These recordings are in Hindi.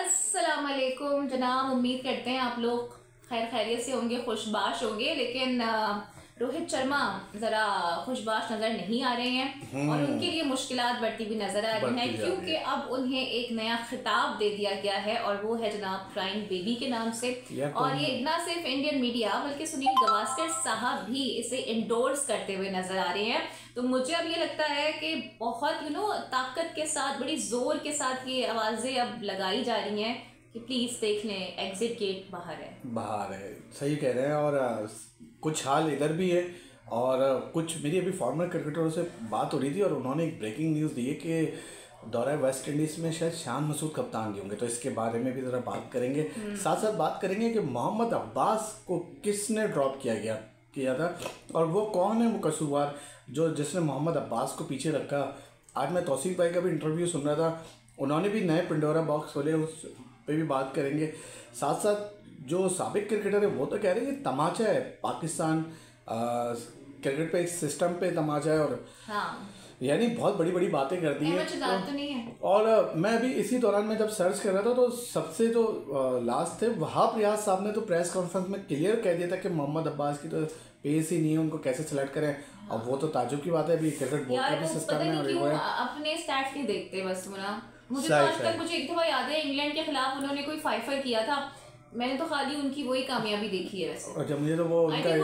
अस्सलाम वालेकुम जनाब, उम्मीद करते हैं आप लोग खैर खैरियत से होंगे, खुशबाश होंगे। लेकिन रोहित शर्मा ज़रा खुशबाश नज़र नहीं आ रहे हैं और उनके लिए मुश्किलात बढ़ती हुई नज़र आ रही हैं, क्योंकि अब उन्हें एक नया खिताब दे दिया गया है और वो है जनाब क्राइम बेबी के नाम से। और ये ना सिर्फ इंडियन मीडिया बल्कि सुनील गावस्कर साहब भी इसे इंडोर्स करते हुए नज़र आ रहे हैं। तो मुझे अब ये लगता है कि बहुत ताकत के साथ, बड़ी जोर के साथ ये आवाज़ें अब लगाई जा रही हैं कि प्लीज़ देख लें, एग्जिट गेट बाहर है। सही कह रहे हैं। और कुछ हाल इधर भी है और कुछ मेरी अभी फॉर्मर क्रिकेटरों से बात हो रही थी और उन्होंने एक ब्रेकिंग न्यूज़ दी है कि दौरा वेस्ट इंडीज़ में शायद शान मसूद कप्तान नहीं होंगे। तो इसके बारे में भी ज़रा बात करेंगे। साथ साथ बात करेंगे कि मोहम्मद अब्बास को किसने ड्रॉप किया था और वो कौन है वो कसूरवार जिसने मोहम्मद अब्बास को पीछे रखा। आज मैं तौसीफ भाई का भी इंटरव्यू सुन रहा था, उन्होंने भी नए पिंडोरा बॉक्स खोले, उस पे भी बात करेंगे। साथ साथ जो साबिक क्रिकेटर है वो तो कह रहे हैं कि तमाचा है पाकिस्तान क्रिकेट पे, एक सिस्टम पे तमाचा है और यानी बहुत बड़ी बड़ी बातें करती है। तो नहीं है। और मैं अभी इसी दौरान में जब सर्च कर रहा था तो सबसे जो लास्ट थे वहाब रियाज साहब ने तो प्रेस कॉन्फ्रेंस में क्लियर कह दिया था कि मोहम्मद अब्बास की तो पेस ही नहीं है, उनको कैसे सेलेक्ट करें। अब वो तो ताजुब की बात है, अभी क्रिकेट बोर्ड का भी सिस्टम है। अपने स्टैट्स नहीं देखते बस मुझे तो आज तक मुझे एक दफा याद है इंग्लैंड के खिलाफ उन्होंने कोई 5 किया था, मैंने तो खाली उनकी वही कामयाबी देखी है वैसे। अच्छा, मुझे तो वो उनका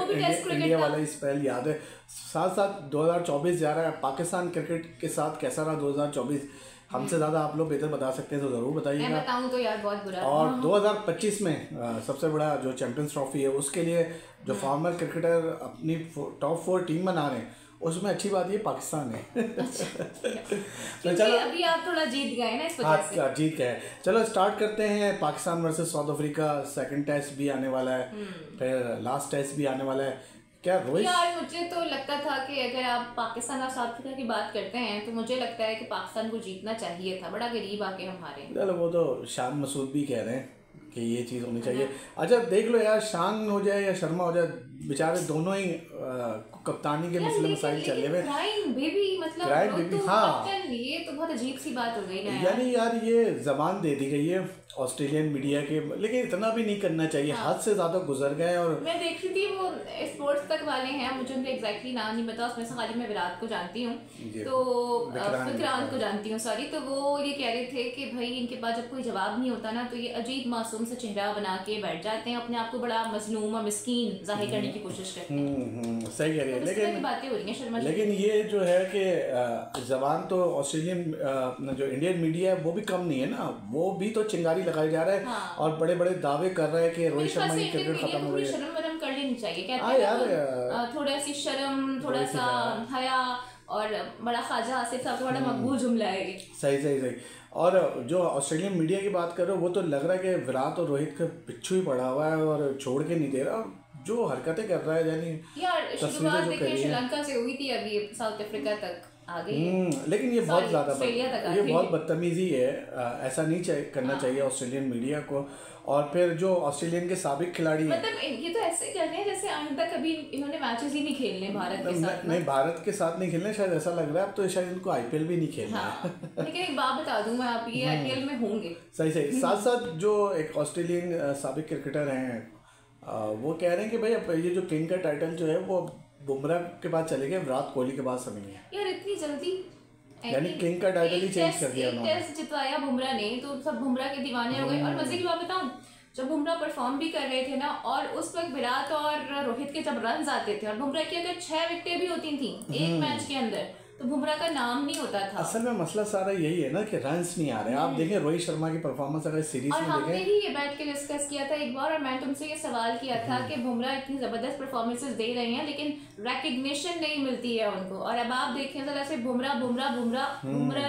इंडिया वाला स्पेल याद है। साथ साथ 2024 जा रहा है, पाकिस्तान क्रिकेट के साथ कैसा रहा 2024 हमसे ज़्यादा आप लोग बेहतर बता सकते हैं, तो ज़रूर बताइएगा। मैं बताऊं तो यार बहुत बुरा। और 2025 में सबसे बड़ा जो चैंपियंस ट्रॉफी है उसके लिए जो फॉर्मर क्रिकेटर अपनी टॉप 4 टीम बना रहे हैं, उसमें अच्छी बात ये पाकिस्तान है। तो चलो अभी आप थोड़ा जीत गए ना इस वजह से। जीत गए। चलो स्टार्ट करते हैं। Pakistan versus South Africa, second test भी आने वाला है, फिर लास्ट टेस्ट भी आने वाला है। क्या रोहित यार मुझे तो लगता था कि अगर आप पाकिस्तान और साउथ अफ्रीका की बात करते हैं तो मुझे लगता है कि पाकिस्तान को जीतना चाहिए था, बड़ा गरीब आके हम हारे। चलो वो तो शान मसूद भी कह रहे हैं कि ये चीज़ होनी चाहिए। अच्छा देख लो यार, शान हो जाए या शर्मा हो जाए, बेचारे दोनों ही कप्तानी के मसले मसाइल चल रहे हैं। मतलब हाँ, ये तो बहुत अजीब सी बात हो गई ना यानी यार ये जबान दे दी गई है ऑस्ट्रेलियन मीडिया के, लेकिन इतना भी नहीं करना चाहिए। हाँ। हद से ज़्यादा गुजर गए। और मैं देख रही थी वो स्पोर्ट्स तक वाले हैं, मुझे उनका एग्जैक्टली नाम नहीं पता, उसमें से खाली मैं विराट को जानती हूँ, तो विक्रांत को जानती हूँ सॉरी। तो वो ये कह रहे थे कि भाई इनके पास जब कोई जवाब नहीं होता ना तो ये अजीब मासूम से चेहरा बना के बैठ जाते हैं, अपने आप को बड़ा मजलूम और मिस्कीन जाहिर करने की कोशिश करते हैं। सही कह रही है। लेकिन बातें हो रही हैं शर्मा, लेकिन ये जो है कि जबान तो ऑस्ट्रेलियन जो इंडियन मीडिया है वो भी कम नहीं है ना, वो भी तो चिंगारी लगाई जा रहा है। हाँ। और बड़े बड़े दावे कर रहे हैं कि रोहित शर्मा की क्रिकेट खत्म हो गई है। शर्म वरम कर लेनी चाहिए, कहते हैं थोड़ा सी शर्म, थोड़ा सा हया, और बड़ा ख्वाजा आसिफ साहब का बड़ा मकबूल जुमला है। सही। और जो ऑस्ट्रेलियन मीडिया की बात कर रहे हो वो तो लग रहा है कि विराट और रोहित का पिछू ही पड़ा हुआ है और छोड़ के नहीं दे रहा, जो हरकतें कर रहा है। यानी यार शुरुआत देखिए श्रीलंका से हुई थी, अभी साउथ अफ्रीका तक आ गई। लेकिन ये बहुत ज़्यादा ये बहुत बदतमीजी है, ऐसा नहीं करना चाहिए ऑस्ट्रेलियन मीडिया को। और फिर जो ऑस्ट्रेलियन के साबिक खिलाड़ी मतलब ये तो ऐसे कर रहे हैं जैसे आइंदा कभी इन्होंने मैचेस ही नहीं खेलने भारत के साथ। नहीं, भारत के साथ नहीं खेलने, शायद ऐसा लग रहा है अब तो शायद इनको आईपीएल भी नहीं खेलना है। लेकिन एक बात बता दूं मैं, आप ये आईपीएल में होंगे। सही। साथ साथ जो एक ऑस्ट्रेलियन साबिक क्रिकेटर हैं वो कह रहे हैं कि भाई अब ये जो किंग का टाइटल जो है वो बुमराह के बाद चले गए, विराट कोहली के बाद समय है। यार इतनी जल्दी, यानी किंग का टाइटल ही चेंज कर दिया उन्होंने। टेस्ट जितवाया बुमराह ने तो सब बुमराह के दीवाने हो गए। और मजे की बात बताऊं, जब बुमराह परफॉर्म भी कर रहे थे ना और उस वक्त विराट और रोहित के जब रन आते थे और बुमराह की अगर 6 विकेटें भी होती थी एक मैच के अंदर तो बुमराह का नाम नहीं होता था। असल में मसला सारा यही है ना कि रन्स नहीं आ रहे। आप देखें रोहित शर्मा की परफॉर्मेंस अगर सीरीज में देखें, हमने ही ये बैठ के डिस्कस किया था एक बार और मैं तुमसे ये सवाल किया था कि बुमराह इतनी जबरदस्त परफॉर्मेंसेस दे रहे हैं लेकिन रिकग्निशन नहीं मिलती है उनको। और अब आप देखें जरा से बुमराह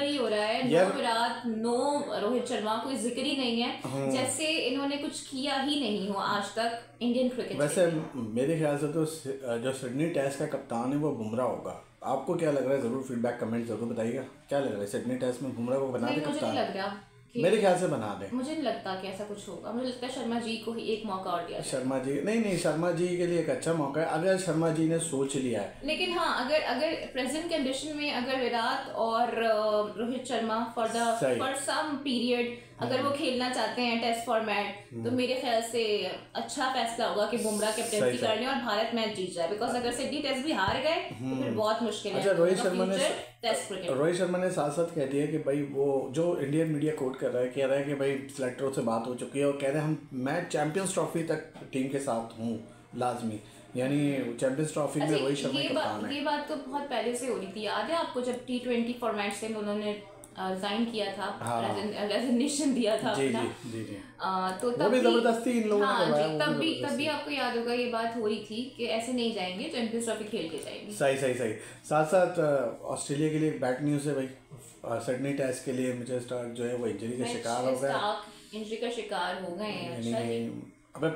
ही हो रहा है, नो विराट, नो रोहित शर्मा, कोई जिक्र ही नहीं है, जैसे इन्होंने कुछ किया ही नहीं हो आज तक इंडियन क्रिकेट। वैसे मेरे ख्याल से तो जो सिडनी टेस्ट का कप्तान है वो बुमराह होगा। आपको क्या लग रहा है? जरूर फीडबैक कमेंट जरूर बताइएगा। क्या लग रहा है सिडनी टेस्ट में बुमराह को बना दे कप्तान? लग रहा मेरे ख्याल से बना दे। मुझे नहीं लगता कि ऐसा कुछ होगा, मुझे लगता है शर्मा जी को ही एक मौका और दिया। शर्मा जी नहीं, शर्मा जी के लिए एक अच्छा मौका है अगर शर्मा जी ने सोच लिया है। लेकिन हाँ, अगर प्रेजेंट कंडीशन में अगर विराट और Rohit Sharma for some period अगर वो खेलना चाहते हैं टेस्ट फॉर्मेट तो मेरे ख्याल से अच्छा फैसला होगा कि बुमराह कैप्टनसी कर लें और भारत मैच जीत जाए, बिकॉज अगर सिडनी टेस्ट भी हार गए तो फिर बहुत मुश्किल है। अच्छा, रोहित शर्मा ने साथ साथ कह दिया कि भाई वो जो इंडियन मीडिया कोट कर रहा है, कह रहा है कि भाई सिलेक्टरों से बात हो चुकी है और कह रहे हैं मैं चैंपियंस ट्रॉफी तक टीम के साथ हूँ लाजमी, यानी चैंपियंस ट्रॉफी में रोहित शर्मा कप्तान है। ये बात तो बहुत पहले से हो रही थी, याद है आपको जब T20 फॉर्मेट से उन्होंने रिजाइन किया था, रेजिग्नेशन दिया था अपना। तो तब भी जबरदस्ती इन लोगों ने करवाया, तब भी आपको याद होगा ये बात हो रही थी कि ऐसे नहीं जाएंगे, चैंपियंस ट्रॉफी खेल के जाएंगे। सही। साथ साथ ऑस्ट्रेलिया के लिए बैड न्यूज़ है भाई, सिडनी टेस्ट के लिए मिचेल स्टार्क जो है वो इंजरी का शिकार हो गया, इंजरी का शिकार हो गए हैं। अबे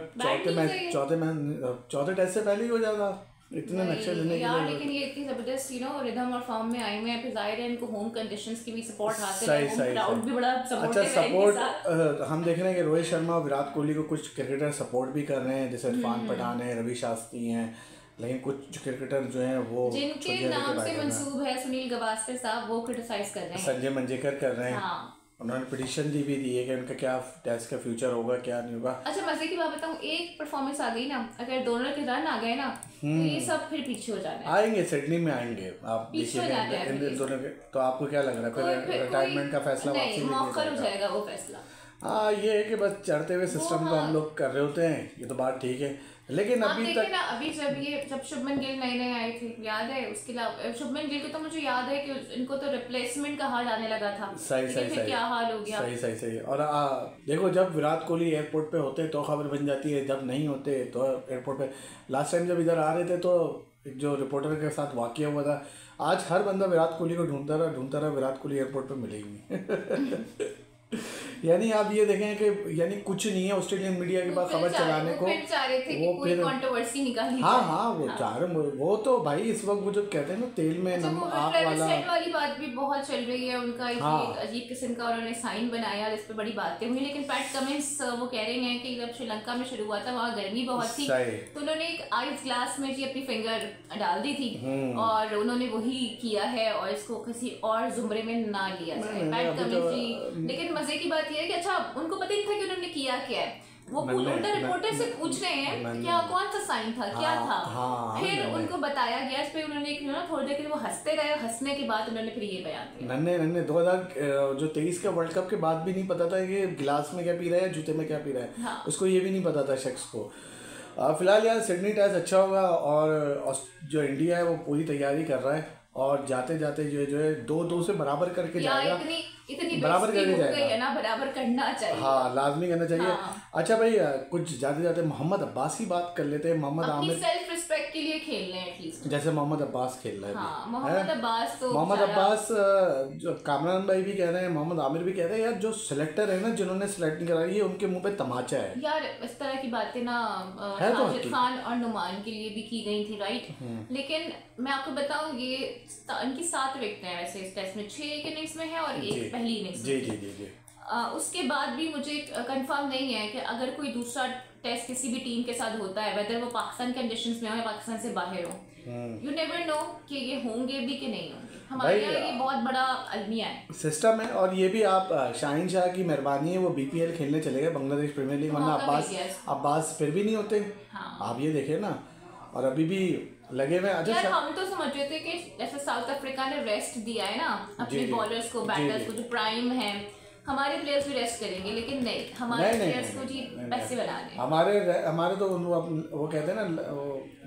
चौथे टेस्ट से पहले ही हो जाएगा, इतने नक्शे लेने के लिए। लेकिन ये इतनी जबरदस्त रिदम और फॉर्म में आए हुए हैं, फिर जाहिर है इनको होम कंडीशंस की भी सपोर्ट हासिल है, होम क्राउड भी बड़ा सपोर्ट है। अच्छा, सपोर्ट हम देख रहे हैं कि रोहित शर्मा और विराट कोहली को कुछ क्रिकेटर सपोर्ट भी कर रहे हैं, जैसे इरफान पठान है, रवि शास्त्री हैं, लेकिन कुछ क्रिकेटर जो हैं वो जिनके नाम से मंसूब है सुनील गावस्कर साहब, वो क्रिटिसाइज कर रहे हैं, संजय मंजेकर कर रहे हैं। उन्होंने पिटीशन दी है कि उनका क्या टेस्ट का फ्यूचर होगा, क्या नहीं होगा। अच्छा, मजे की बात बताऊं, एक परफॉर्मेंस आ गई ना, अगर दोनों के रन आ गए ना तो ये सब फिर पीछे हो जाना है। आएंगे सिडनी में आएंगे, आप देखिए इन दोनों के। तो आपको क्या लग रहा है फिर रिटायरमेंट का फैसला वापसी मौखर हो जाएगा वो फैसला? हाँ, ये है कि बस चढ़ते हुए सिस्टम को हम लोग कर रहे होते हैं, ये तो बात ठीक है, लेकिन अभी तक अभी जब शुभमन गिल नए आए थे, याद है? उसके अलावा शुभमन गिल को तो मुझे याद है कि इनको तो रिप्लेसमेंट कहा जाने लगा था। सही क्या हाल हो गया। सही। और देखो, जब विराट कोहली एयरपोर्ट पे होते तो खबर बन जाती है, जब नहीं होते तो एयरपोर्ट पे। लास्ट टाइम जब इधर आ रहे थे तो जो रिपोर्टर के साथ वाकया हुआ था, आज हर बंदा विराट कोहली को ढूंढता रहा, विराट कोहली एयरपोर्ट पे मिले ही नहीं। यानी आप ये देखें कि यानी कुछ नहीं है ऑस्ट्रेलियन मीडिया के पास खबर चलाने को, वो फिर कंट्रोवर्सी निकाली। हाँ वो चाह रहे, वो तो भाई इस वक्त वो जो कहते हैं ना तेल में नमक आग वाली बात भी बहुत चल रही है उनका। एक अजीब किस्म का उन्होंने साइन बनाया जिस पे बड़ी बातें हुई, लेकिन पैट कमिंस वो कह रहे हैं कि जब श्रीलंका में शुरू हुआ था वहाँ गर्मी बहुत थी, तो उन्होंने एक आइस ग्लास में जी अपनी फिंगर डाल दी थी और उन्होंने वही किया है और इसको किसी और जुमरे में ना लिया जाए। पैट कमिंस जी, लेकिन मजे की बात है कि अच्छा उनको पता ही था कि उन्होंने किया क्या है, वो उल्टा रिपोर्टर से पूछ रहे हैं क्या कौन सा साइन था, क्या था। फिर उनको बताया गया, इस पे उन्होंने थोड़ी देर के लिए वो हंसते रहे, हंसने के बाद उन्होंने फिर ये बयान दिया। नन्हे 2023 का वर्ल्ड कप के बाद भी नहीं पता था कि गिलास में क्या पी रहा है, जूते में क्या पी रहा है, उसको ये भी नहीं पता था शख्स को। फिलहाल यार सिडनी टेस्ट अच्छा होगा और जो इंडिया है वो पूरी तैयारी कर रहा है और जाते जाते जो है 2-2 से बराबर करके जाएगा, इतनी बराबर करके जाएगा ना, बराबर करना चाहिए। हाँ, लाजमी करना चाहिए। अच्छा भाई, कुछ जाते जाते मोहम्मद अब्बास की बात कर लेते हैं। मोहम्मद आमिर सेल्फ रिस्पेक्ट के लिए खेल रहे हैं एटलीस्ट, जैसे मोहम्मद अब्बास खेल रहा है। हाँ, मोहम्मद अब्बास जो कामरान भाई भी कह रहे हैं, मोहम्मद आमिर भी कह रहे हैं, यार जो सिलेक्टर है ना, जिन्होंने सिलेक्ट नहीं करा, ये उनके मुंह पे तमाचा है यार। इस तरह की बातें ना साजिद खान और नुमान के लिए भी की गई थी, राइट? लेकिन मैं आपको बताऊं, ये इनकी 7 विकेट है वैसे इस टेस्ट में, 6 इनिंग्स में है और 1 पहली इनिंग्स में। जी। उसके बाद भी मुझे कंफर्म नहीं है कि अगर कोई दूसरा टेस्ट किसी भी टीम के साथ होता है, वेदर वो पाकिस्तान कंडीशंस में हो या पाकिस्तान से बाहर हो, यू नेवर नो कि ये होंगे भी कि नहीं होंगे। हमारे यहाँ ये बहुत बड़ा अलमिया है, सिस्टम है। और ये भी आप शाहीन शाह की मेहरबानी है, वो BPL खेलने चले गए बांग्लादेश प्रीमियर लीग, वरना अब्बास फिर भी नहीं होते। आप ये देखे ना, और अभी भी लगे हुए। अच्छा यार, हम तो समझ रहे थे कि जैसे साउथ अफ्रीका ने रेस्ट दिया है ना अपने बॉलर्स को, बैटर्स को जो प्राइम है, हमारे प्लेयर्स भी रेस्ट करेंगे, लेकिन नहीं, हमारे प्लेयर्स को जी पैसे बना रहे हैं। हमारे तो वो कहते हैं ना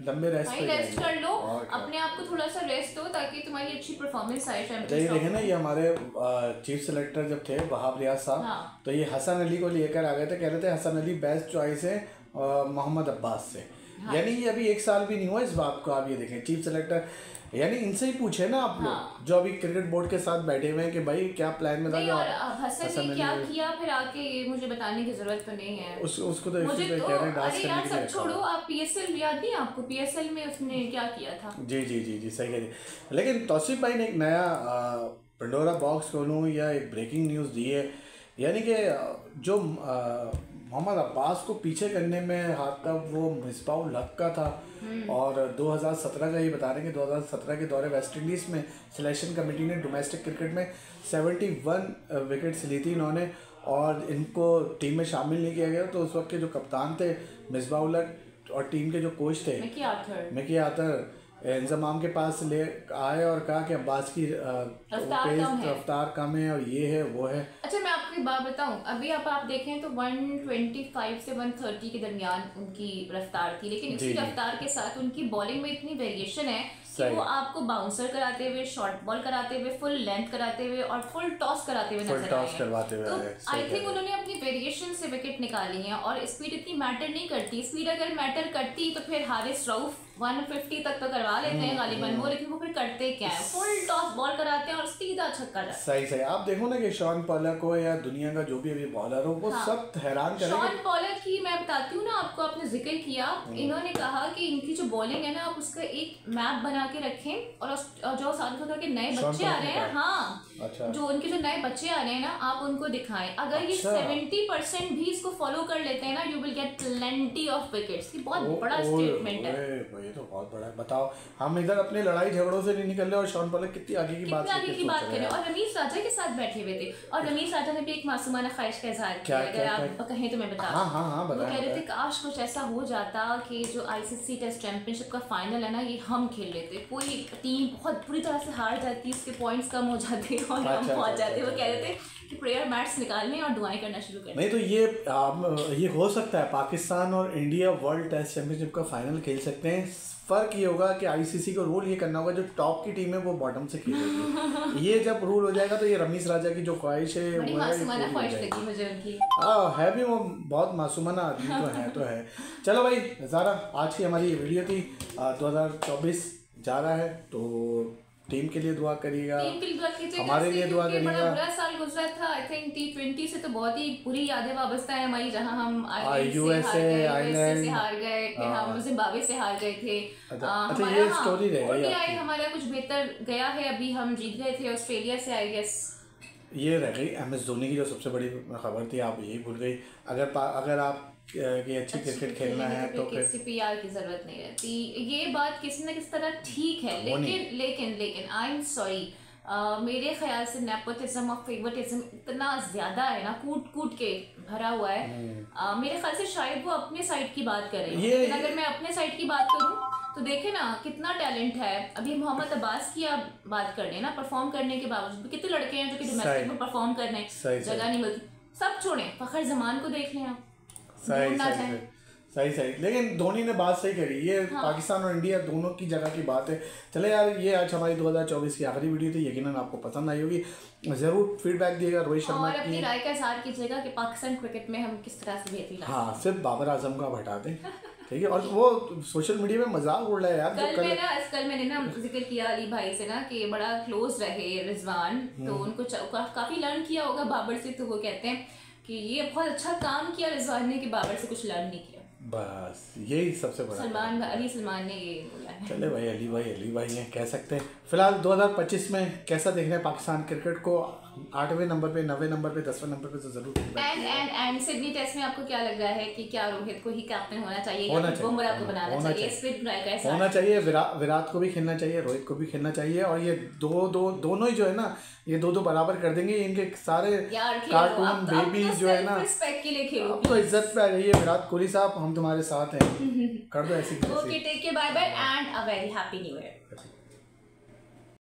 लंबे रेस्ट कर लो, अपने आप को थोड़ा सा रेस्ट दो ताकि तुम्हारी अच्छी परफॉर्मेंस आए। ये देखे ना, ये हमारे चीफ सेलेक्टर जब थे वहाब रियाज साहब, तो ये हसन अली को लेकर आ गए थे, कह रहे थे हसन अली बेस्ट चॉइस है मोहम्मद अब्बास से। यानी ये अभी 1 साल भी नहीं हुआ इस बात को। आप ये देखें, चीफ सेलेक्टर, यानी इनसे ही पूछे ना आप लोग जो अभी क्रिकेट बोर्ड के साथ बैठे हुए हैं कि भाई क्या प्लान में था। और हसन ने क्या किया फिर आके, ये मुझे बताने की जरूरत तो नहीं है। उसको तो मुझे तो अरे यार सब छोड़ो, आप PSL याद नहीं आपको? PSL में उसने क्या किया था? जी सही कह रही। लेकिन तौसीफ भाई ने एक नया पंडोरा बॉक्स खोलूँ या एक ब्रेकिंग न्यूज़ दी है, यानी कि जो मोहम्मद अब्बास को पीछे करने में हाथ था वो मिसबाह हक का था। और 2017 का ये बता रहे हैं कि 2017 के दौरे वेस्ट इंडीज़ में सिलेक्शन कमेटी ने डोमेस्टिक क्रिकेट में 71 विकेट्स ली थी इन्होंने, और इनको टीम में शामिल नहीं किया गया। तो उस वक्त के जो कप्तान थे मिसबाह उल हक और टीम के जो कोच थे मिकी आर्थर इंजमाम के पास ले आए और कहा कि अब्बास की रफ्तार कम है और ये है वो है। अच्छा मैं आपको एक बात बताऊं, अभी आप देखें तो 125 से 130 के दरमियान उनकी रफ्तार थी, लेकिन इसी रफ्तार के साथ उनकी बॉलिंग में इतनी वेरिएशन है कि वो आपको बाउंसर कराते हुए, शॉर्ट बॉल कराते हुए, फुल लेंथ कराते हुए और फुल टॉस कराते हुए नजर आए हैं। तो आई थिंक उन्होंने अपनी वेरिएशन से विकेट निकाली है और स्पीड इतनी मैटर नहीं करती। स्पीड अगर मैटर करती तो फिर हारिस रऊफ 150 तक तो करवा लेते हैं गालिबन वो, लेकिन वो फिर करते क्या है, फुल टॉस बॉल कराते हैं और सीधा छक्का जाता है। सही आप देखो ना कि शॉन पॉलक हो या दुनिया का जो भी अभी बॉलर हो वो सब हैरान करेंगे। शॉन पॉलक की मैं बताती हूँ ना आपको, आपने जिक्र किया, इन्होंने कहा कि इनकी जो बॉलिंग है ना आप उसका एक मैप बना के रखें और जो साउथ अफ्रीका के नए बच्चे आ रहे हैं, हाँ अच्छा। जो उनके जो नए बच्चे आ रहे हैं ना आप उनको दिखाएं। अगर ये 70% भी इसको फॉलो कर लेते हैं ना you will get plenty of wickets. ये बहुत बड़ा स्टेटमेंट है, ये तो बहुत बड़ा है। बताओ हम इधर अपने लड़ाई झगड़ों से नहीं निकल रहे और शॉन पॉलक कितनी आगे की बात कर रहे हैं। और रमीज राजा के साथ बैठे हुए थे और रमीज राजा ने भी एक मासूमाना ख्वाहिश का इजहार किया, अगर आप कहें तो मैं बता दूं। हाँ, वो कह रहे थे काश कुछ ऐसा हो जाता कि जो ICC टेस्ट चैंपियनशिप का फाइनल है ना ये हम खेल लेते, कोई टीम बहुत बुरी तरह से हार जाती, उसके पॉइंट्स कम हो जाते और हम पहुंच जाते। वो कह रहे थे कि प्रेयर मैट्स निकालने और दुआएं करना शुरू करें। नहीं तो ये हो सकता है पाकिस्तान और इंडिया वर्ल्ड टेस्ट चैंपियनशिप का फाइनल खेल सकते हैं। फर्क ये होगा कि ICC को रूल ये करना होगा जो टॉप की टीम है वो बॉटम से खेलेगी। ये जब रूल हो जाएगा तो ये रमीज राजा की जो ख्वाहिश है वो है भी वो बहुत मासूमाना आदमी तो है। चलो भाई ज़ारा आज की हमारी ये वीडियो थी। 2024 जा रहा है तो टीम के लिए दुआ करिएगा, हमारे लिए दुआ करिएगा। बड़ा बुरा साल गुजरा था आई थिंक T20 से तो बहुत ही बुरी यादें वाबस्ता है हमारी, जहां हम USA से हार गए, फिर हम जिम्बाब्वे से हार गए थे। अच्छा ये स्टोरी रहेगी हमारा कुछ बेहतर गया है, अभी हम जीत गए थे ऑस्ट्रेलिया से आई गेस। ये रह गई MS धोनी की जो सबसे बड़ी खबर थी, आप यही भूल गई। अगर आप कि अच्छी क्रिकेट खेलना है तो फिर CPR की जरूरत नहीं रहती। ये बात किसी न किसी तरह ठीक है, लेकिन आई एम सॉरी, मेरे ख्याल से नेपोटिज्म और फेवरेटिज्म इतना ज्यादा है ना, कूट के भरा हुआ है। मेरे ख्याल से शायद वो अपने साइड की बात कर रहे हैं, लेकिन अगर मैं अपने साइड की बात करूं तो देखे ना कितना टैलेंट है। अभी मोहम्मद अब्बास की आप बात कर रहे हैं ना, परफॉर्म करने के बावजूद कितने लड़के हैं जो कि डोमेस्टिक में परफॉर्म कर रहे हैं, जगह नहीं मिलती। सब छोड़ें, फखर जमान को देख लें आप, सही लेकिन धोनी ने बात सही करी। ये पाकिस्तान और इंडिया दोनों की जगह की बात है। चले यार ये आज हमारी 2024 की आखिरी वीडियो थी, यकीनन आपको पसंद आई होगी। जरूर फीडबैक दिएगा रोहित शर्मा और अपनी राय का इज़हार कीजिएगा कि पाकिस्तान क्रिकेट में हम किस तरह से बेहतरी ला सकते हैं। सिर्फ बाबर आजम का हटा दें, ठीक है। और वो सोशल मीडिया में मजाक उड़ रहा है यार। कल मैंने ना जिक्र किया अली भाई से ना कि बड़ा क्लोज रहे रिजवान, तो उनको काफी लर्न किया होगा बाबर से। तो वो कहते हैं कि ये बहुत अच्छा काम किया रिजवान ने कि बाबर से कुछ लर्न नहीं किया। बस यही सबसे बड़ा सलमान ने ये बोला है। चले भाई अली भाई हैं, कह सकते हैं। फिलहाल 2025 में कैसा देख रहे हैं पाकिस्तान क्रिकेट को? 8वें नंबर पे, 9वें नंबर पे, 10वें नंबर पे तो जरूर। एंड सिडनी टेस्ट में आपको क्या लग रहा है कि क्या रोहित को ही कैप्टन होना चाहिए या बुमराह को बनाना चाहिए? होना चाहिए, विराट को भी खेलना चाहिए, रोहित को भी खेलना चाहिए। और ये दोनों ही जो है ना, ये दो बाराबर कर देंगे। इनके सारे कार्टून बेबी जो है ना, आपको इज्जत पे आ जाइए। विराट कोहली साहब हम तुम्हारे साथ हैं, कर दो ऐसी। Okay, take care, bye bye and a very happy new year.